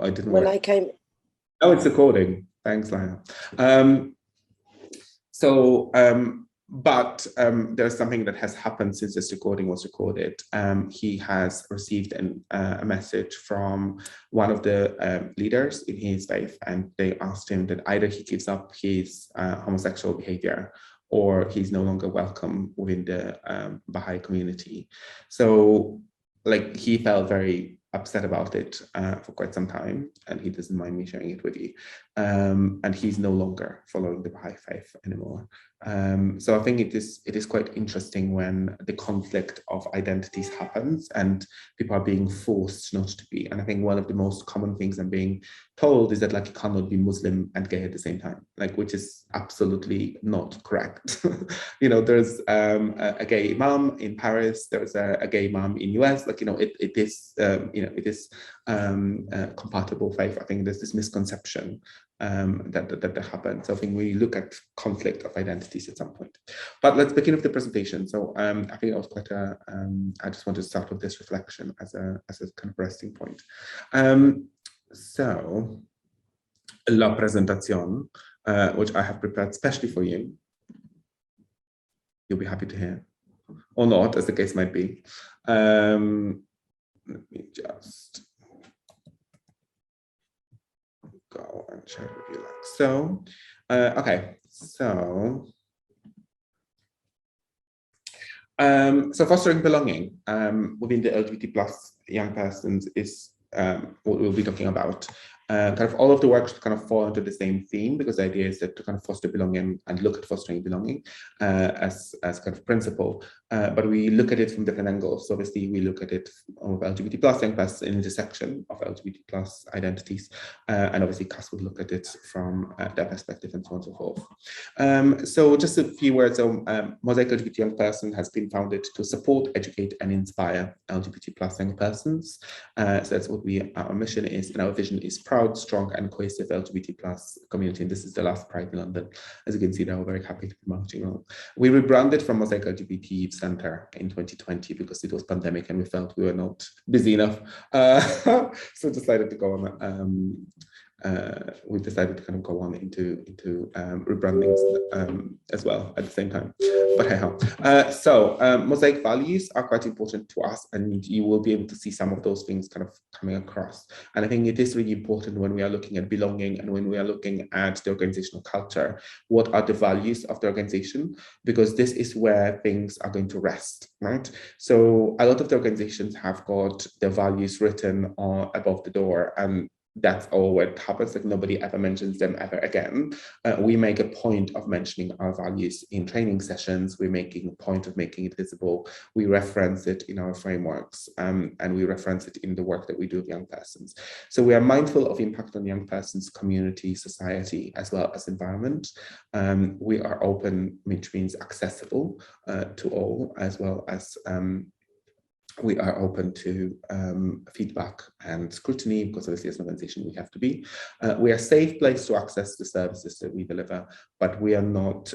I didn't when work. I came. Oh, it's recording. Thanks, Lina. But there's something that has happened since this recording was recorded. He has received a message from one of the leaders in his faith, and they asked him that either he gives up his homosexual behavior or he's no longer welcome within the Baha'i community. So, like, he felt very upset about it for quite some time, and he doesn't mind me sharing it with you. And he's no longer following the Baha'i faith anymore. So I think it is quite interesting when the conflict of identities happens and people are being forced not to be. And I think one of the most common things I'm being told is that, like, you cannot be Muslim and gay at the same time, like, which is absolutely not correct. You know, there's a gay imam in Paris, there's a gay imam in US, like, you know, it is it is compatible faith. I think there's this misconception that happens. So I think we look at conflict of identities at some point. But let's begin with the presentation. So I think that was quite a, I just want to start with this reflection as a kind of resting point. So la presentación, which I have prepared specially for you. You'll be happy to hear, or not, as the case might be. Let me just go and share it with you. Like so. Okay, so fostering belonging within the LGBT plus young persons is what we'll be talking about. Kind of all of the works kind of fall into the same theme, because the idea is that to kind of foster belonging and look at fostering belonging as kind of principle, but we look at it from different angles. So obviously we look at it of LGBT plus young persons, an intersection of LGBT plus identities, and obviously Cass would look at it from their perspective, and so on and so forth. So just a few words. So Mosaic LGBT young person has been founded to support, educate, and inspire LGBT plus young persons. So that's what our mission is, and our vision is proud, strong, and cohesive LGBT plus community. And this is the last Pride in London. As you can see, now we're very happy to be marching on. We rebranded from Mosaic LGBT Center in 2020 because it was pandemic and we felt we were not busy enough. So decided to go on. We decided to kind of go on into rebrandings as well at the same time. But hey ho. So Mosaic values are quite important to us, and you will be able to see some of those things kind of coming across. And I think it is really important when we are looking at belonging and when we are looking at the organizational culture, what are the values of the organization? Because this is where things are going to rest, right? So a lot of the organizations have got their values written above the door, and that's all what happens. Like, nobody ever mentions them ever again. We make a point of mentioning our values in training sessions. We're making a point of making it visible. We reference it in our frameworks, and we reference it in the work that we do with young persons. So we are mindful of impact on young persons, community, society, as well as environment. We are open, which means accessible to all, as well as we are open to feedback and scrutiny, because obviously as an organization we have to be. We are a safe place to access the services that we deliver, but we are not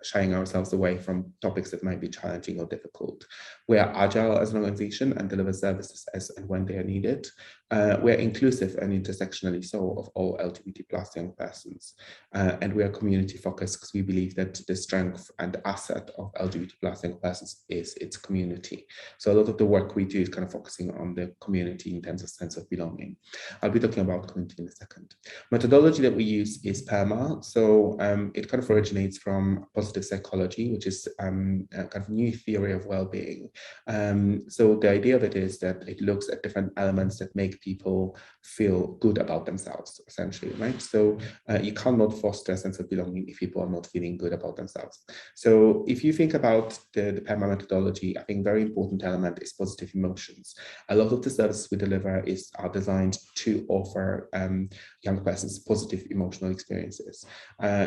shying ourselves away from topics that might be challenging or difficult. We are agile as an organization and deliver services as and when they are needed. We're inclusive and intersectionally so of all LGBT plus young persons. And we are community focused because we believe that the strength and asset of LGBT plus young persons is its community. So a lot of the work we do is kind of focusing on the community in terms of sense of belonging. I'll be talking about community in a second. Methodology that we use is Perma. So it kind of originates from positive psychology, which is a kind of new theory of well-being. So the idea of it is that it looks at different elements that make people feel good about themselves, essentially, right? So you cannot foster a sense of belonging if people are not feeling good about themselves. So if you think about the Perma methodology, I think very important element is positive emotions. A lot of the services we deliver are designed to offer young persons positive emotional experiences.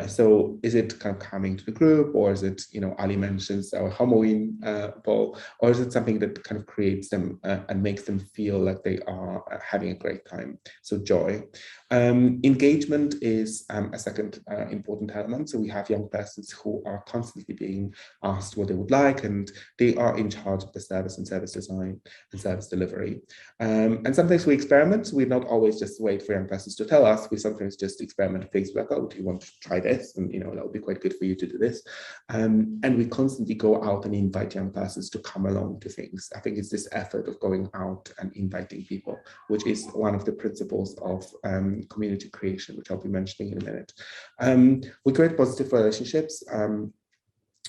So is it kind of coming to the group, or is it, Ali mentions our Halloween ball, or is it something that kind of creates them and makes them feel like they are having a great time? So joy. Engagement is a second important element. So we have young persons who are constantly being asked what they would like, and they are in charge of the service and service design and service delivery. And sometimes we experiment. We not always just wait for young persons to tell us. We sometimes just experiment with things like, oh, do you want to try this? And that would be quite good for you to do this. And we constantly go out and invite young persons to come along to things. I think it's this effort of going out and inviting people, which is one of the principles of community creation, which I'll be mentioning in a minute. We create positive relationships.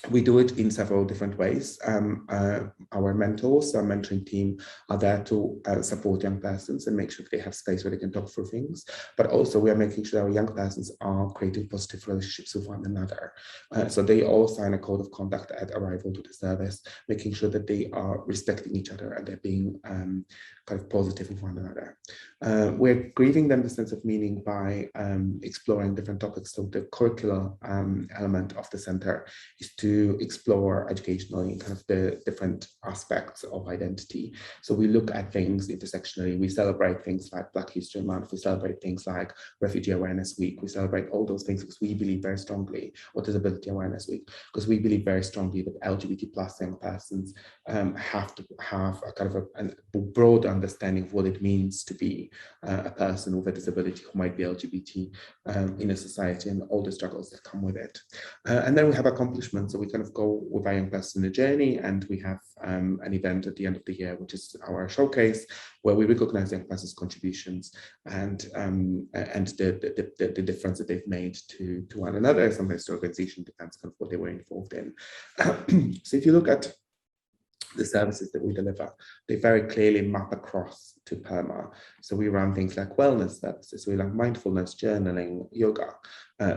We do it in several different ways. Our mentors, our mentoring team are there to support young persons and make sure they have space where they can talk through things. But also we are making sure our young persons are creating positive relationships with one another. So they all sign a code of conduct at arrival to the service, making sure that they are respecting each other and they're being kind of positive with one another. We're giving them the sense of meaning by exploring different topics. So the curricular element of the center is to explore educationally kind of the different aspects of identity. So we look at things intersectionally. We celebrate things like Black History Month. We celebrate things like Refugee Awareness Week. We celebrate all those things because we believe very strongly, or Disability Awareness Week, because we believe very strongly that LGBT plus young persons have to have a kind of a broad understanding of what it means to be a person with a disability who might be LGBT in a society and all the struggles that come with it. And then we have accomplishments. So we kind of go with our young person in a journey, and we have an event at the end of the year, which is our showcase, where we recognize young person's contributions and the difference that they've made to one another. Sometimes the organization depends on what they were involved in. So if you look at the services that we deliver, they very clearly map across to Perma. So we run things like wellness services, we run mindfulness, journaling, yoga.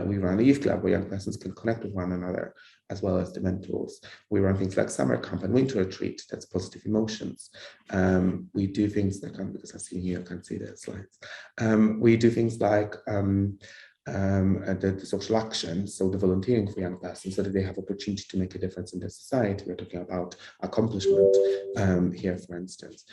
We run a youth club where young persons can connect with one another, as well as the mentors. We run things like summer camp and winter retreat, that's positive emotions. We do things that, because I see here, I can't see the slides. We do things like the social action, so the volunteering for young persons, so that they have opportunity to make a difference in their society. We're talking about accomplishment here, for instance.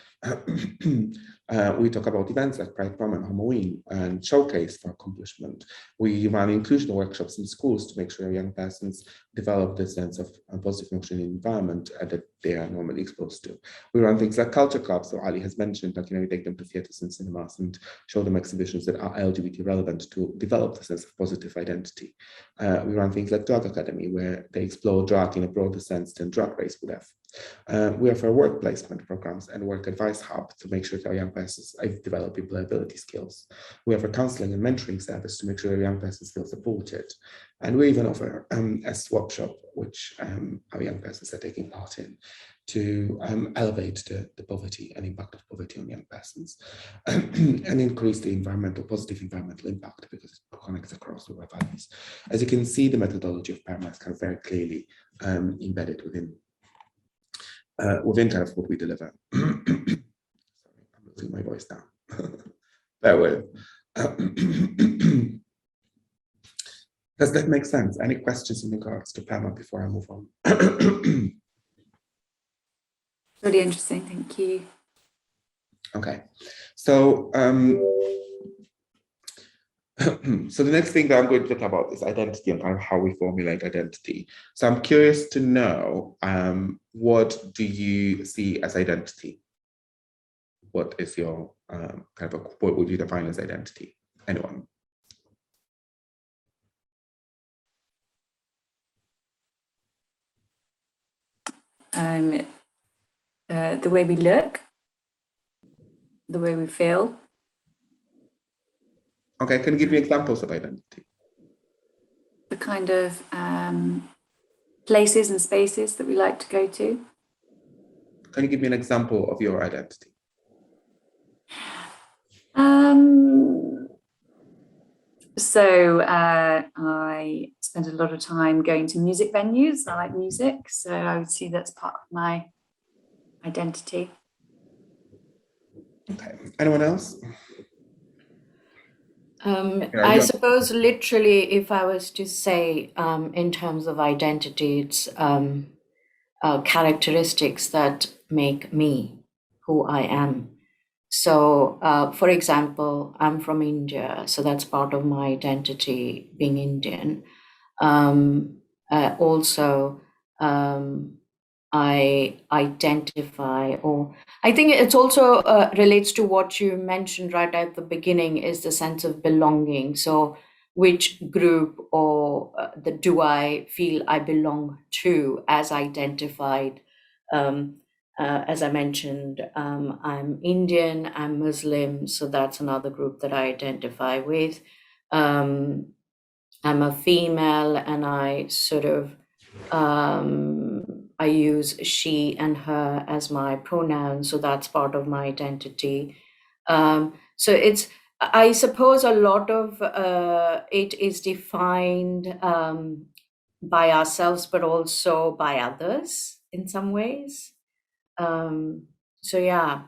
We talk about events like Pride, Perma, and Halloween and showcase for accomplishment. We run inclusion workshops in schools to make sure young persons develop the sense of a positive emotional environment that they are normally exposed to. We run things like culture clubs, so Ali has mentioned, like, we take them to theaters and cinemas and show them exhibitions that are LGBT relevant to develop the sense of positive identity. We run things like Drug Academy, where they explore drug in a broader sense than Drag Race would have. We have our work placement programs and work advice hub to make sure that our young persons develop employability skills. We have a counseling and mentoring service to make sure our young persons feel supported. And we even offer a swap shop, which our young persons are taking part in, to elevate the poverty and impact of poverty on young persons and increase the positive environmental impact, because it connects across with our values. As you can see, the methodology of Perma is kind of very clearly embedded within kind of what we deliver. Sorry, I'm losing my voice now. Bear with. Does that make sense? Any questions in regards to Perma before I move on? Really interesting, thank you. Okay, so so the next thing that I'm going to talk about is identity and kind of how we formulate identity. So I'm curious to know, what do you see as identity? What is your what would you define as identity? Anyone? The way we look, the way we feel. Okay, can you give me examples of identity? The kind of places and spaces that we like to go to. Can you give me an example of your identity? So I spend a lot of time going to music venues. I like music, so I would see that's part of my identity. Okay, anyone else? I suppose literally, if I was to say in terms of identity, it's characteristics that make me who I am. So, for example, I'm from India, so that's part of my identity, being Indian. Also, I identify, or I think it's also relates to what you mentioned right at the beginning, is the sense of belonging. So which group or do I feel I belong to, as identified? As I mentioned, I'm Indian, I'm Muslim, so that's another group that I identify with. I'm a female, and I sort of I use she and her as my pronouns, so that's part of my identity. So it's, I suppose, a lot of it is defined by ourselves, but also by others in some ways. So yeah.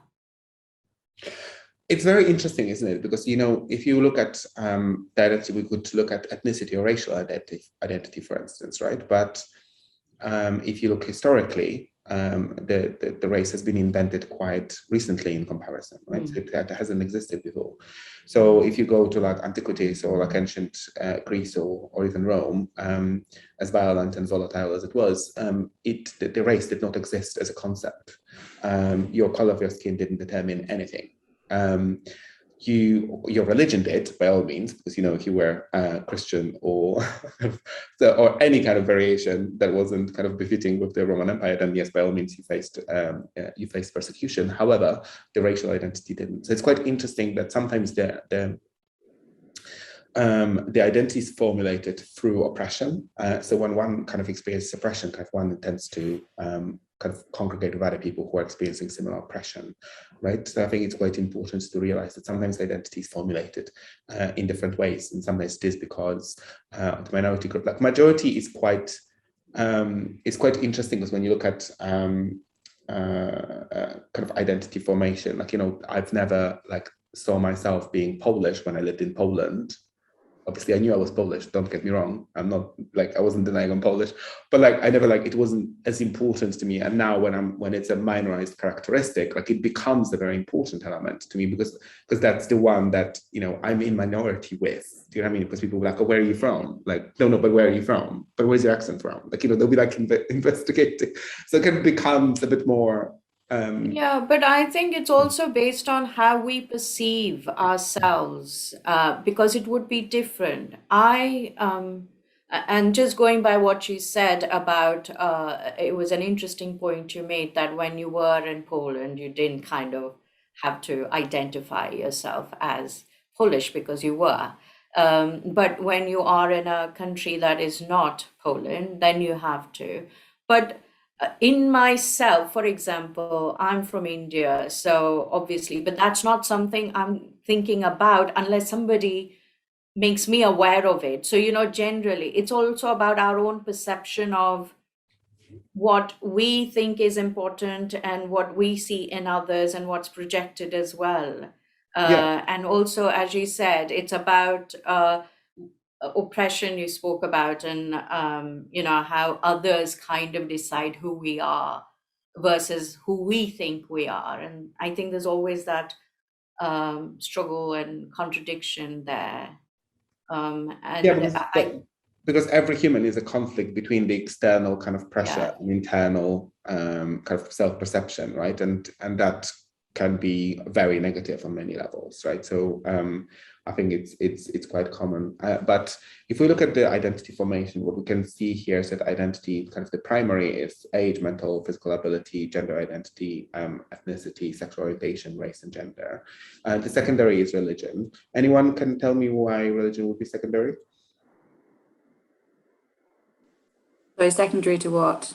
It's very interesting, isn't it? Because, you know, if you look at identity, we could look at ethnicity or racial identity, for instance, right? But if you look historically, the race has been invented quite recently in comparison, right? So it hasn't existed before. So if you go to like antiquities or like ancient Greece or even Rome, as violent and volatile as it was, the race did not exist as a concept. Your color of your skin didn't determine anything. Your religion did, by all means, because, you know, if you were Christian or or any kind of variation that wasn't kind of befitting with the Roman Empire, then yes, by all means, you faced persecution. However, the racial identity didn't. So it's quite interesting that sometimes the identity is formulated through oppression. So when one kind of experiences oppression, kind of one tends to kind of congregate with other people who are experiencing similar oppression, right? So I think it's quite important to realize that sometimes identity is formulated in different ways, and sometimes it is because the minority group, like majority, is quite interesting, because when you look at kind of identity formation, like, you know, I've never like saw myself being Polish when I lived in Poland. Obviously, I knew I was Polish, don't get me wrong. I'm not like, I wasn't denying I'm Polish, but like, I never, like, it wasn't as important to me. And now when it's a minorized characteristic, like, it becomes a very important element to me, because that's the one that, you know, I'm in minority with. Do you know what I mean? Because people will be like, oh, where are you from? Like, no, but where are you from? But where's your accent from? Like, you know, they'll be like investigating. So it kind of becomes a bit more, yeah, but I think it's also based on how we perceive ourselves, because it would be different. And just going by what you said about, it was an interesting point you made, that when you were in Poland, you didn't kind of have to identify yourself as Polish because you were. But when you are in a country that is not Poland, then you have to. But in myself, for example, I'm from India, so obviously, but that's not something I'm thinking about unless somebody makes me aware of it. So, you know, generally, it's also about our own perception of what we think is important and what we see in others and what's projected as well. yeah. And also, as you said, it's about oppression you spoke about, and you know, how others kind of decide who we are versus who we think we are. And I think there's always that struggle and contradiction there. Yeah, because every human is a conflict between the external kind of pressure and internal kind of self-perception, right? And that can be very negative on many levels, right? So I think it's quite common. But if we look at the identity formation, what we can see here is that identity, kind of the primary, is age, mental, physical ability, gender identity, ethnicity, sexual orientation, race, and gender. The secondary is religion. Anyone can tell me why religion would be secondary? So secondary to what?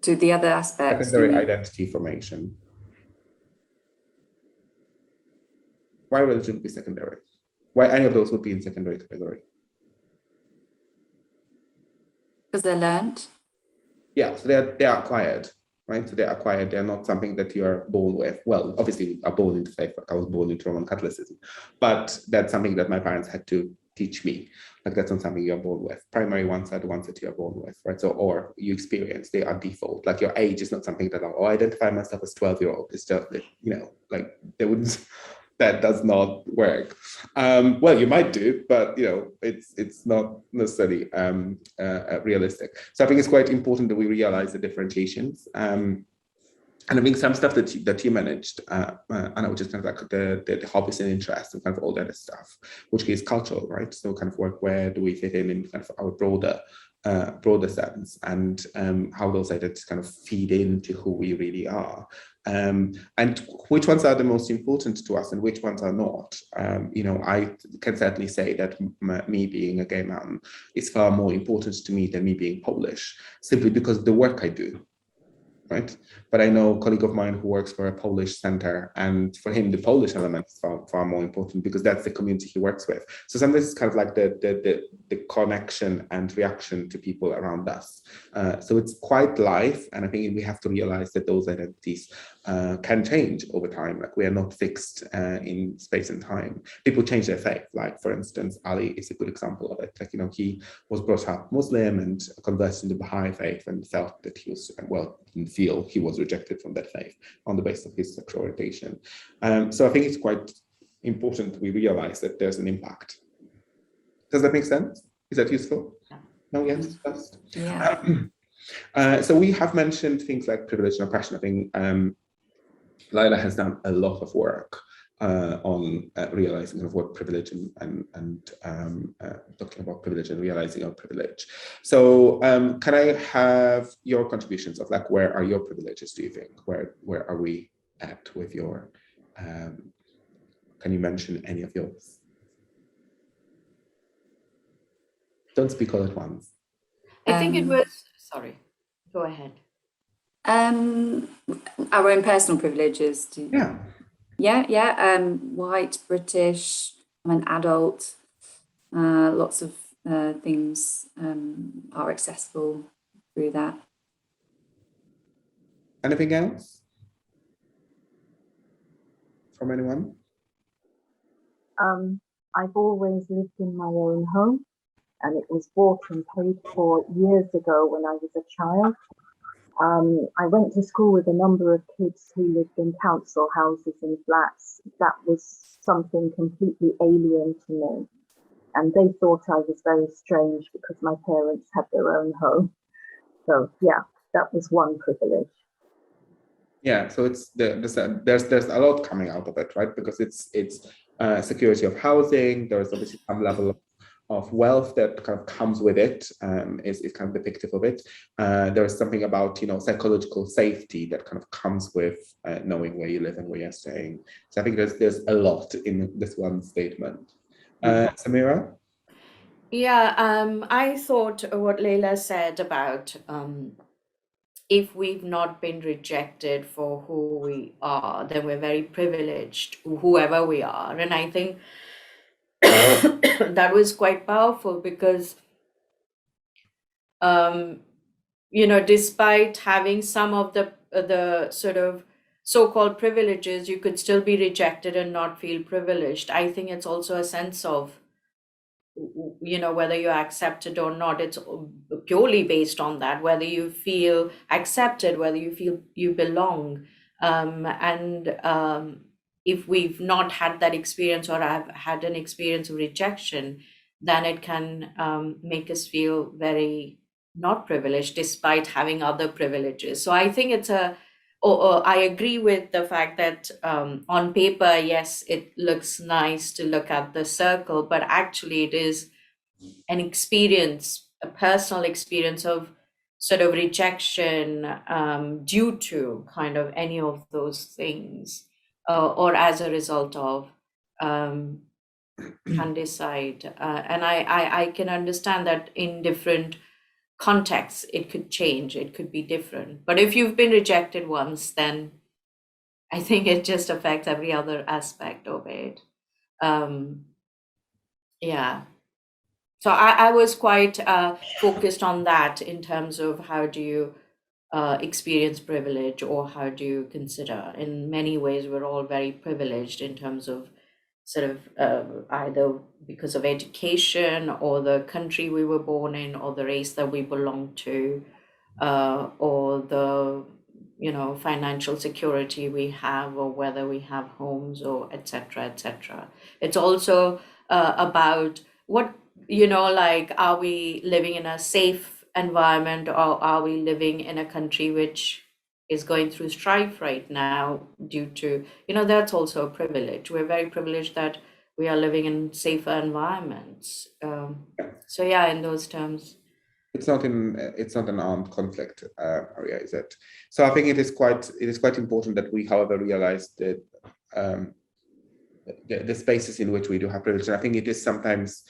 To the other aspects? Secondary identity formation. Why religion would be secondary? Why any of those would be in secondary category? Because they're learned. Yeah, so they're acquired, right? So they're acquired. They're not something that you are born with. Well, obviously, we are born into faith. Like I was born into Roman Catholicism, but that's something that my parents had to teach me. Like that's not something you're born with. Primary ones are the ones that you're born with, right? So, or you experience, they are default. Like your age is not something that I identify myself as 12-year-old. It's just that, like they wouldn't, that does not work. Well, you might do, but it's not necessarily realistic. So I think it's quite important that we realize the differentiations. And I think some stuff that you managed, Anna, which is kind of like the hobbies and interests and kind of all that stuff, which is cultural, right? So kind of work, where do we fit in kind of our broader sense, and how those identities kind of feed into who we really are, and which ones are the most important to us and which ones are not. I can certainly say that me being a gay man is far more important to me than me being Polish, simply because of the work I do. Right, but I know a colleague of mine who works for a Polish center, and for him the Polish element is far more important because that's the community he works with. So sometimes it's kind of like the connection and reaction to people around us. So it's quite life, and I think we have to realize that those identities can change over time. Like we are not fixed in space and time. People change their faith. Like for instance, Ali is a good example of it. Like he was brought up Muslim and converted into the Baha'i faith, and felt that he was didn't feel he was rejected from that faith on the basis of his sexual orientation. So I think it's quite important we realize that there's an impact. Does that make sense? Is that useful? No, yes, just. Yeah. So we have mentioned things like privilege and oppression. I think Laila has done a lot of work on realizing of what privilege and talking about privilege and realizing our privilege. So can I have your contributions of like, where are your privileges, do you think? Where are we at with your, can you mention any of yours? Don't speak all at once. I think it was, sorry, go ahead. Our own personal privileges. Yeah. White, British, I'm an adult. Lots of things are accessible through that. Anything else from anyone? I've always lived in my own home, and it was bought and paid for years ago when I was a child. I went to school with a number of kids who lived in council houses and flats. That was something completely alien to me. And they thought I was very strange because my parents had their own home. So yeah, that was one privilege. Yeah, so it's there's a lot coming out of it, right? Because it's security of housing. There's obviously some level of wealth that kind of comes with it, is kind of depictive of it. There's something about psychological safety that kind of comes with knowing where you live and where you're staying. So I think there's a lot in this one statement. Samira? Yeah, I thought what Leila said about if we've not been rejected for who we are, then we're very privileged, whoever we are. And I think that was quite powerful because, despite having some of the sort of so-called privileges, you could still be rejected and not feel privileged. I think it's also a sense of, whether you're accepted or not. It's purely based on that, whether you feel accepted, whether you feel you belong. If we've not had that experience or have had an experience of rejection, then it can make us feel very not privileged despite having other privileges. So I think it's I agree with the fact that on paper, yes, it looks nice to look at the circle, but actually it is an experience, a personal experience of sort of rejection due to kind of any of those things, or as a result of, can decide. And I can understand that in different contexts, it could change, it could be different. But if you've been rejected once, then I think it just affects every other aspect of it. Yeah. So I was quite focused on that in terms of how do you experience privilege, or how do you consider. In many ways, we're all very privileged in terms of sort of either because of education or the country we were born in or the race that we belong to, or the financial security we have, or whether we have homes, or etc., etc. It's also about what, like, are we living in a safe environment, or are we living in a country which is going through strife right now due to, that's also a privilege. We're very privileged that we are living in safer environments. So yeah, in those terms. It's not an armed conflict area, is it? So I think it is quite important that we, however, realize that the spaces in which we do have privilege. And I think it is sometimes,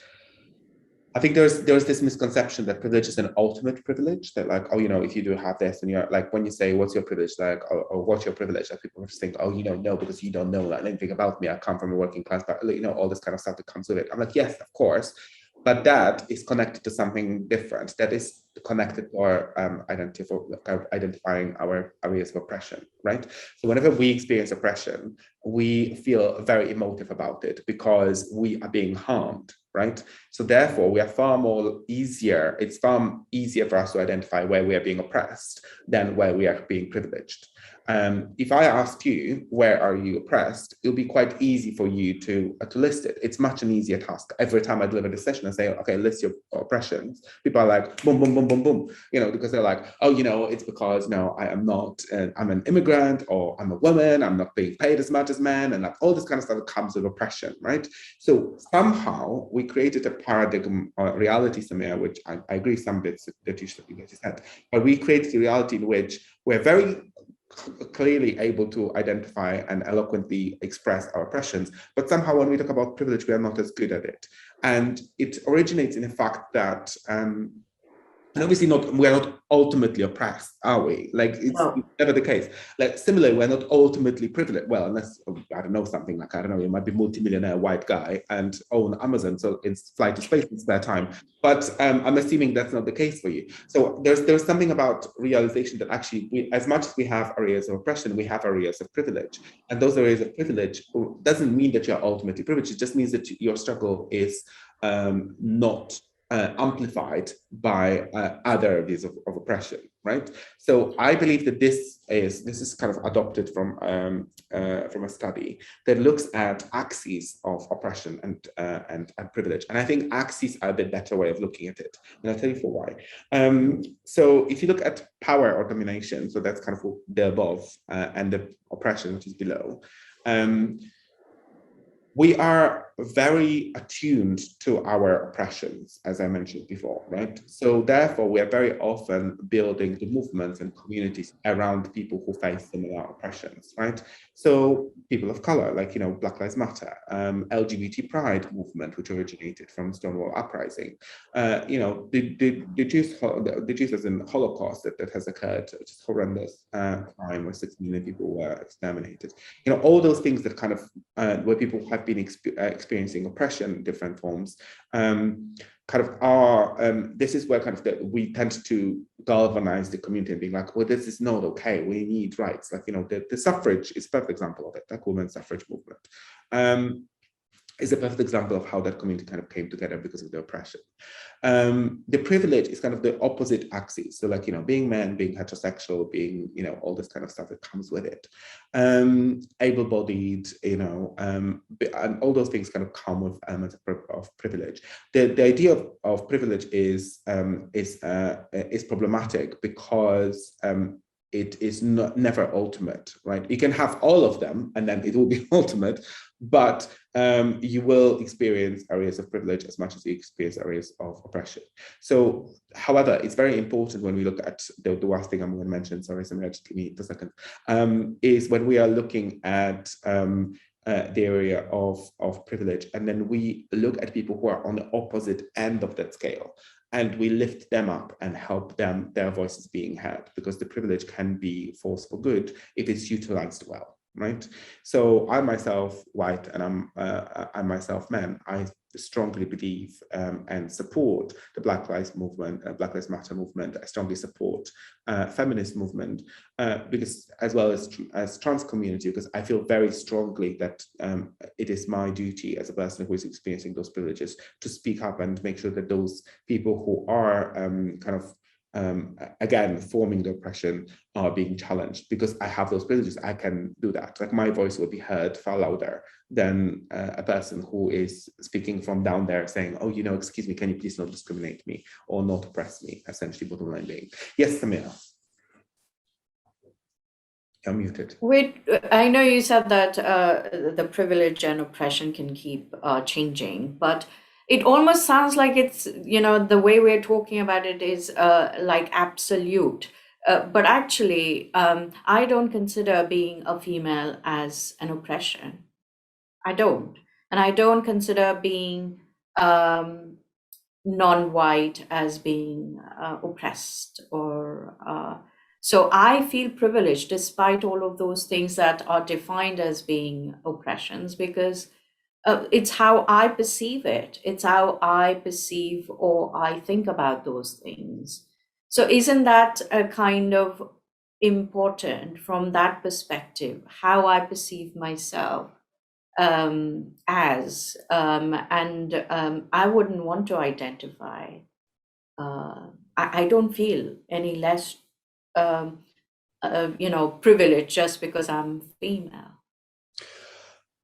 I think there's this misconception that privilege is an ultimate privilege, that like, oh, if you do have this, and you're like, when you say what's your privilege, like, or what's your privilege, like people just think, oh, no, because you don't know like anything about me. I come from a working class, but all this kind of stuff that comes with it. I'm like, yes, of course. But that is connected to something different. That is connected to our identifying our areas of oppression, right? So whenever we experience oppression, we feel very emotive about it because we are being harmed, right? So therefore, it's far easier for us to identify where we are being oppressed than where we are being privileged. If I asked you, where are you oppressed, it'll be quite easy for you to list it. It's much an easier task. Every time I deliver this session, I say, okay, list your oppressions. People are like, boom, boom, boom, boom, boom, because they're like, oh, it's because, I am not, I'm an immigrant, or I'm a woman, I'm not being paid as much as men, and like all this kind of stuff that comes with oppression, right? So somehow we created a paradigm or reality, Samir, which I agree some bits that you said, but we created a reality in which we're very clearly able to identify and eloquently express our oppressions, but somehow when we talk about privilege, we are not as good at it. And it originates in the fact that, and obviously we're not ultimately oppressed, are we? Like, it's never the case. Like, similarly, we're not ultimately privileged. Well, unless, I don't know, something like, I don't know, you might be multimillionaire white guy and own Amazon, so it's fly to space in spare time. But I'm assuming that's not the case for you. So there's something about realization that actually, as much as we have areas of oppression, we have areas of privilege. And those areas of privilege doesn't mean that you're ultimately privileged. It just means that your struggle is not amplified by other areas of oppression, right? So I believe that this is kind of adopted from a study that looks at axes of oppression and privilege, and I think axes are a bit better way of looking at it, and I'll tell you for why. So if you look at power or domination, so that's kind of the above, and the oppression, which is below. We are very attuned to our oppressions, as I mentioned before, right? So therefore, we are very often building the movements and communities around people who face similar oppressions, right? So people of color, like, Black Lives Matter, LGBT pride movement, which originated from Stonewall Uprising, the Jews as in Holocaust that has occurred, which is horrendous crime where 6 million people were exterminated. All those things that kind of, where people have been experiencing oppression in different forms, kind of are, this is where kind of we tend to galvanize the community and being like, well, this is not okay, we need rights. Like, the suffrage is a perfect example of it, like women's suffrage movement. Is a perfect example of how that community kind of came together because of the oppression. The privilege is kind of the opposite axis. So like, being men, being heterosexual, being, all this kind of stuff that comes with it. Able-bodied, and all those things kind of come with elements of privilege. The idea of privilege is problematic because it is never ultimate, right? You can have all of them and then it will be ultimate, but you will experience areas of privilege as much as you experience areas of oppression. So, however, it's very important when we look at the last thing I'm going to mention, sorry, just give me a second, is when we are looking at the area of privilege, and then we look at people who are on the opposite end of that scale, and we lift them up and help them, their voices being heard, because the privilege can be force for good if it's utilized well, right? So I'm myself white and I'm myself man. I strongly believe and support the Black Lives Movement, Black Lives Matter movement. I strongly support feminist movement, because as well as trans community, because I feel very strongly that it is my duty as a person who is experiencing those privileges to speak up and make sure that those people who are again, forming the oppression are being challenged. Because I have those privileges, I can do that. Like, my voice will be heard far louder than a person who is speaking from down there saying, oh, excuse me, can you please not discriminate me or not oppress me, essentially, bottom line being. Yes, Samira. You're muted. Wait, I know you said that the privilege and oppression can keep changing, but it almost sounds like it's, the way we're talking about it is like absolute. But actually, I don't consider being a female as an oppression. I don't. And I don't consider being non-white as being oppressed or... So I feel privileged despite all of those things that are defined as being oppressions, because it's how I perceive it. It's how I perceive or I think about those things. So isn't that a kind of important from that perspective, how I perceive myself I wouldn't want to identify. I don't feel any less, privileged just because I'm female.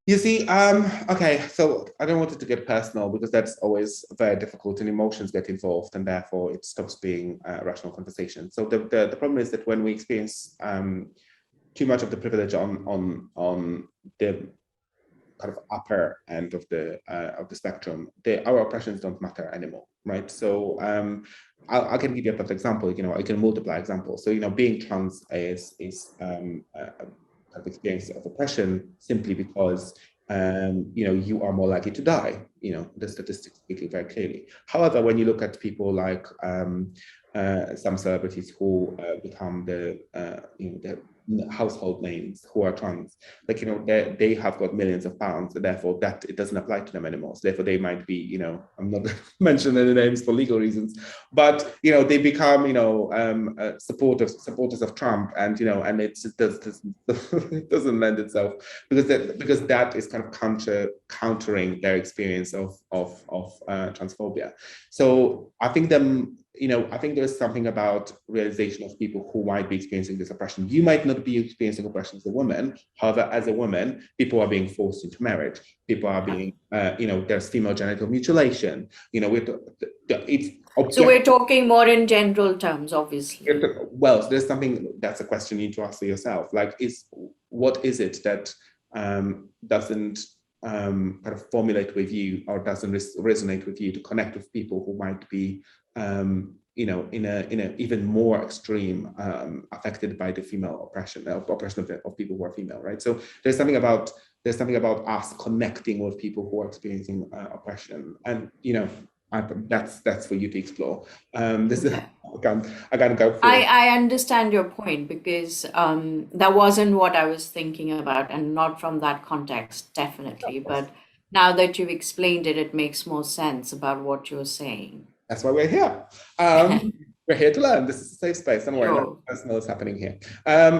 You see, okay, so I don't want it to get personal, because that's always very difficult and emotions get involved, and therefore it stops being a rational conversation. So the problem is that when we experience too much of the privilege on the kind of upper end of the spectrum, our oppressions don't matter anymore, right? So I can give you a perfect example. I can multiply examples. So being trans is of experience of oppression simply because you are more likely to die. The statistics speak very clearly. However, when you look at people like some celebrities who become the household names who are trans, they have got millions of pounds, and therefore that it doesn't apply to them anymore. So therefore they might be, I'm not going to mention any names for legal reasons, but they become supporters of Trump, and and it doesn't lend itself, because that is kind of countering their experience of transphobia. So I think I think there's something about realization of people who might be experiencing this oppression. You might not be experiencing oppression as a woman. However, as a woman, people are being forced into marriage. People are being, there's female genital mutilation. So we're talking more in general terms, obviously. Well, so there's something, that's a question you need to ask yourself. Like, what is it that doesn't kind of formulate with you, or doesn't resonate with you, to connect with people who might be in a even more extreme affected by the female oppression of people who are female, right? So there's something about us connecting with people who are experiencing oppression, and that's for you to explore. This okay. is I can't go through. I understand your point, because that wasn't what I was thinking about, and not from that context, definitely. But now that you've explained it, it makes more sense about what you're saying. That's why we're here. We're here to learn. This is a safe space. Don't worry, nothing personal is happening here.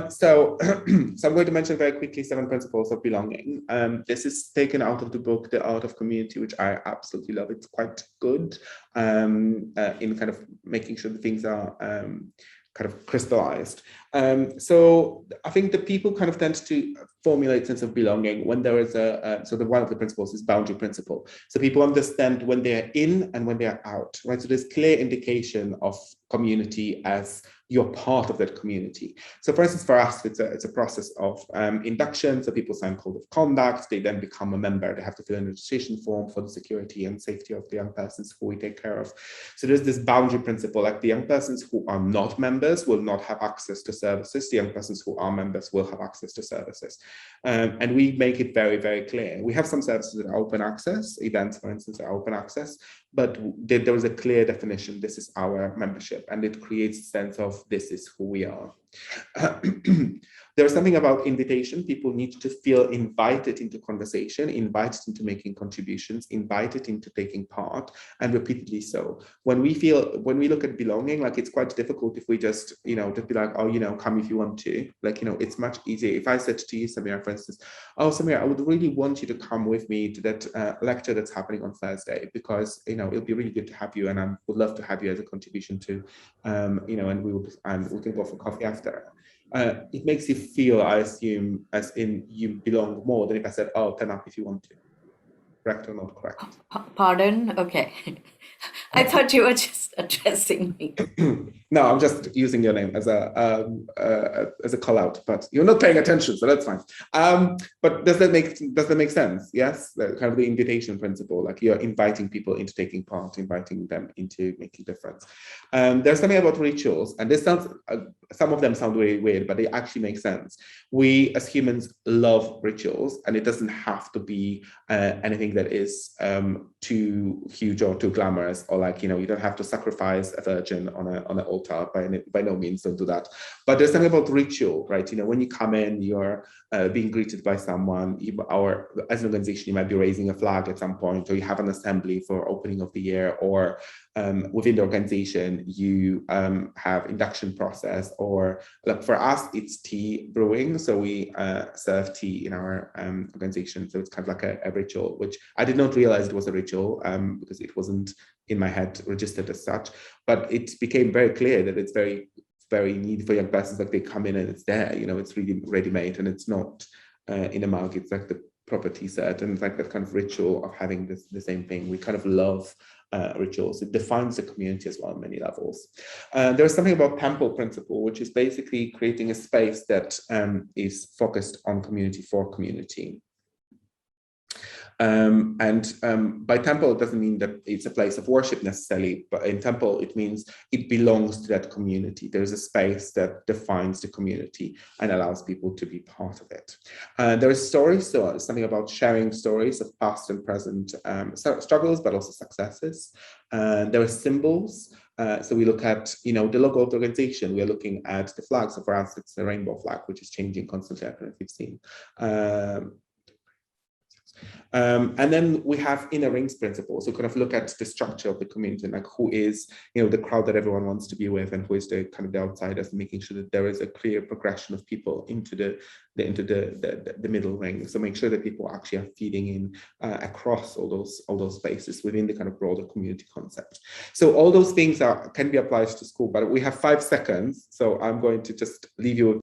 So I'm going to mention very quickly 7 principles of belonging. This is taken out of the book, The Art of Community, which I absolutely love. It's quite good in kind of making sure that things are kind of crystallized. So I think that people kind of tend to formulate sense of belonging when there is one of the principles is boundary principle. So people understand when they're in and when they're out, right? So there's clear indication of community as you're part of that community. So for instance, for us, it's a process of induction. So people sign code of conduct, they then become a member. They have to fill in a registration form for the security and safety of the young persons who we take care of. So there's this boundary principle, like the young persons who are not members will not have access to services. The young persons who are members will have access to services. And we make it very, very clear. We have some services that are open access, events, for instance, are open access, but there is a clear definition. This is our membership, and it creates a sense of this is who we are. There's something about invitation. People need to feel invited into conversation, invited into making contributions, invited into taking part, and repeatedly so. When we look at belonging, like it's quite difficult if we just, just be like, oh, come if you want to. Like, it's much easier. If I said to you, Samira, for instance, oh, Samira, I would really want you to come with me to that lecture that's happening on Thursday, because, it'll be really good to have you, and I would love to have you as a contribution to, and we can go for coffee after. It makes you feel, I assume, as in you belong more than if I said, oh, turn up if you want to. Correct or not correct? Pardon? Okay. I thought you were just addressing me. No, I'm just using your name as a call out, but you're not paying attention, so that's fine. But does that make sense? Yes, kind of the invitation principle, like you're inviting people into taking part, inviting them into making a difference. There's something about rituals, and this sounds, some of them sound really weird, but they actually make sense. We as humans love rituals, and it doesn't have to be anything that is too huge or too glamorous, or like, you don't have to sacrifice a virgin on an altar. By no means, don't do that. But there's something about ritual, right? When you come in, you're being greeted by someone, or as an organization, you might be raising a flag at some point, or you have an assembly for opening of the year, or within the organization, you have induction process, or like for us, it's tea brewing. So we serve tea in our organization. So it's kind of like a ritual, which I did not realize it was a ritual because it wasn't in my head registered as such, but it became very clear that it's very, very needed for young persons. Like they come in and it's there, it's really ready-made, and it's not in a mug, it's like the proper tea set, and it's like that kind of ritual of having the same thing. We kind of love rituals. It defines the community as well on many levels. There's something about temple principle, which is basically creating a space that is focused on community for community. By temple, it doesn't mean that it's a place of worship necessarily, but in temple, it means it belongs to that community. There's a space that defines the community and allows people to be part of it. There is stories, so something about sharing stories of past and present struggles, but also successes. There are symbols. So we look at, the logo of the organization. We are looking at the flag. So for us, it's the rainbow flag, which is changing constantly. I don't know if you've seen. And then we have inner rings principle. So kind of look at the structure of the community, and like who is, the crowd that everyone wants to be with, and who is the kind of the outsiders, and making sure that there is a clear progression of people into the middle ring. So make sure that people actually are feeding in across all those spaces within the kind of broader community concept. So all those things can be applied to school, but we have 5 seconds. So I'm going to just leave you with